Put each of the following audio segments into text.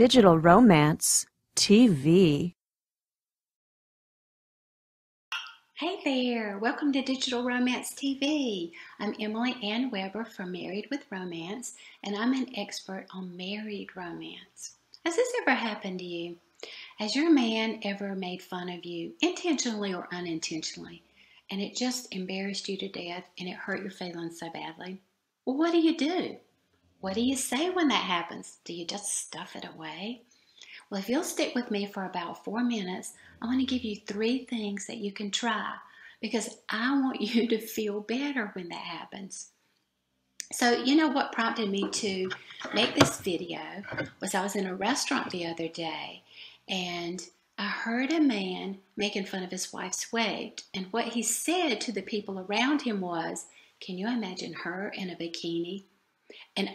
Digital Romance TV. Hey there, welcome to Digital Romance TV. I'm Emily Ann Weber from Married with Romance, and I'm an expert on married romance. Has this ever happened to you? Has your man ever made fun of you, intentionally or unintentionally, and it just embarrassed you to death and it hurt your feelings so badly? Well, what do? What do you say when that happens? Do you just stuff it away? Well, if you'll stick with me for about 4 minutes, I want to give you 3 things that you can try because I want you to feel better when that happens. So, you know what prompted me to make this video was I was in a restaurant the other day and I heard a man making fun of his wife's weight. And what he said to the people around him was, "Can you imagine her in a bikini?" And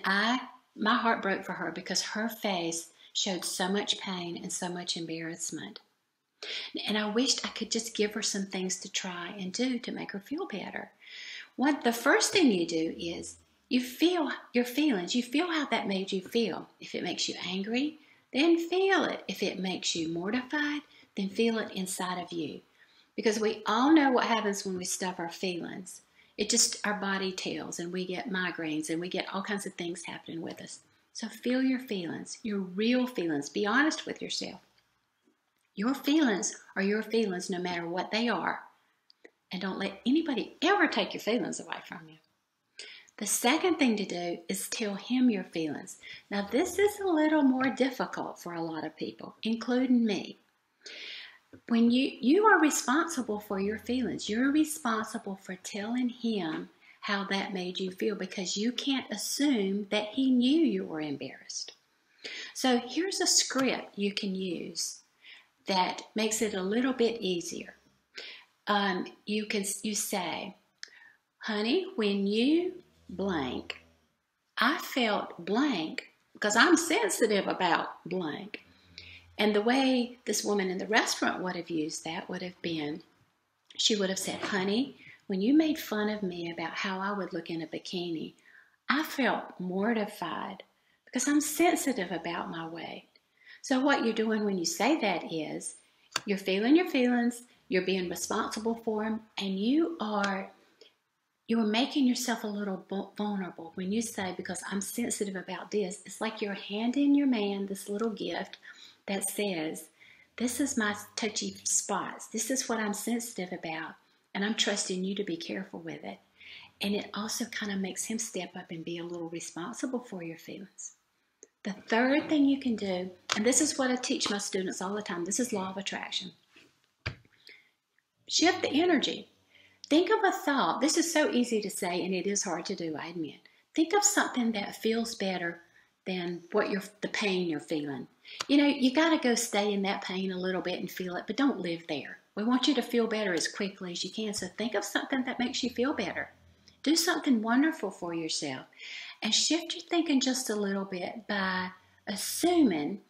my heart broke for her because her face showed so much pain and so much embarrassment. And I wished I could just give her some things to try and do to make her feel better. The first thing you do is you feel your feelings. You feel how that made you feel. If it makes you angry, then feel it. If it makes you mortified, then feel it inside of you. Because we all know what happens when we stuff our feelings. Our body tells and we get migraines and we get all kinds of things happening with us. So feel your feelings, your real feelings. Be honest with yourself. Your feelings are your feelings no matter what they are. And don't let anybody ever take your feelings away from you. The second thing to do is tell him your feelings. Now this is a little more difficult for a lot of people, including me. When you are responsible for your feelings, you're responsible for telling him how that made you feel because you can't assume that he knew you were embarrassed. So here's a script you can use that makes it a little bit easier. You say, "Honey, when you blank, I felt blank because I'm sensitive about blank." And the way this woman in the restaurant would have used that would have been, she would have said, "Honey, when you made fun of me about how I would look in a bikini, I felt mortified because I'm sensitive about my weight." So what you're doing when you say that is you're feeling your feelings, you're being responsible for them, and you are making yourself a little vulnerable. When you say, "Because I'm sensitive about this," it's like you're handing your man this little gift that says, "This is my touchy spots. This is what I'm sensitive about. And I'm trusting you to be careful with it." And it also kind of makes him step up and be a little responsible for your feelings. The third thing you can do, and this is what I teach my students all the time, this is law of attraction. Shift the energy. Think of a thought. This is so easy to say and it is hard to do, I admit. Think of something that feels better than the pain you're feeling. You know, you got to go stay in that pain a little bit and feel it, but don't live there. We want you to feel better as quickly as you can, so think of something that makes you feel better. Do something wonderful for yourself. And shift your thinking just a little bit by assuming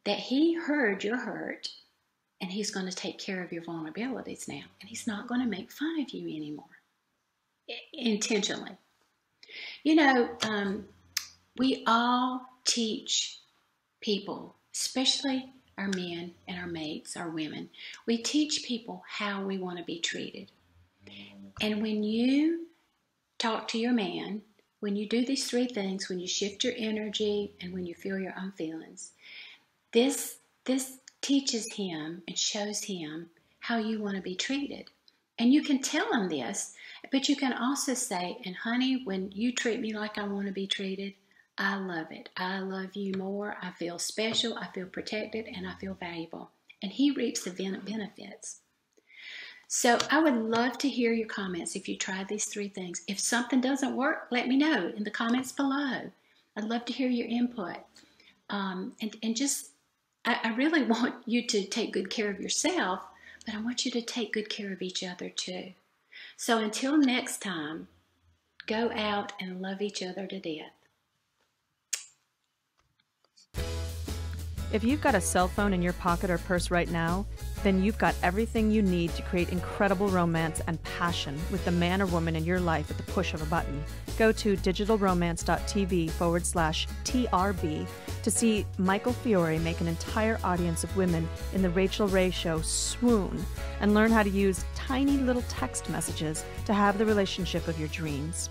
that he heard your hurt and he's going to take care of your vulnerabilities now. And he's not going to make fun of you anymore, intentionally. You know, we all teach people, especially our men and our mates, our women, we teach people how we want to be treated. And when you talk to your man, when you do these 3 things, when you shift your energy and when you feel your own feelings, this teaches him and shows him how you want to be treated. And you can tell him this, but you can also say, "And honey, when you treat me like I want to be treated, I love it. I love you more. I feel special. I feel protected, and I feel valuable." And he reaps the benefits. So I would love to hear your comments if you try these 3 things. If something doesn't work, let me know in the comments below. I'd love to hear your input. I really want you to take good care of yourself, but I want you to take good care of each other too. So until next time, go out and love each other to death. If you've got a cell phone in your pocket or purse right now, then you've got everything you need to create incredible romance and passion with the man or woman in your life at the push of a button. Go to digitalromance.tv/TRB to see Michael Fiore make an entire audience of women in The Rachel Ray Show swoon and learn how to use tiny little text messages to have the relationship of your dreams.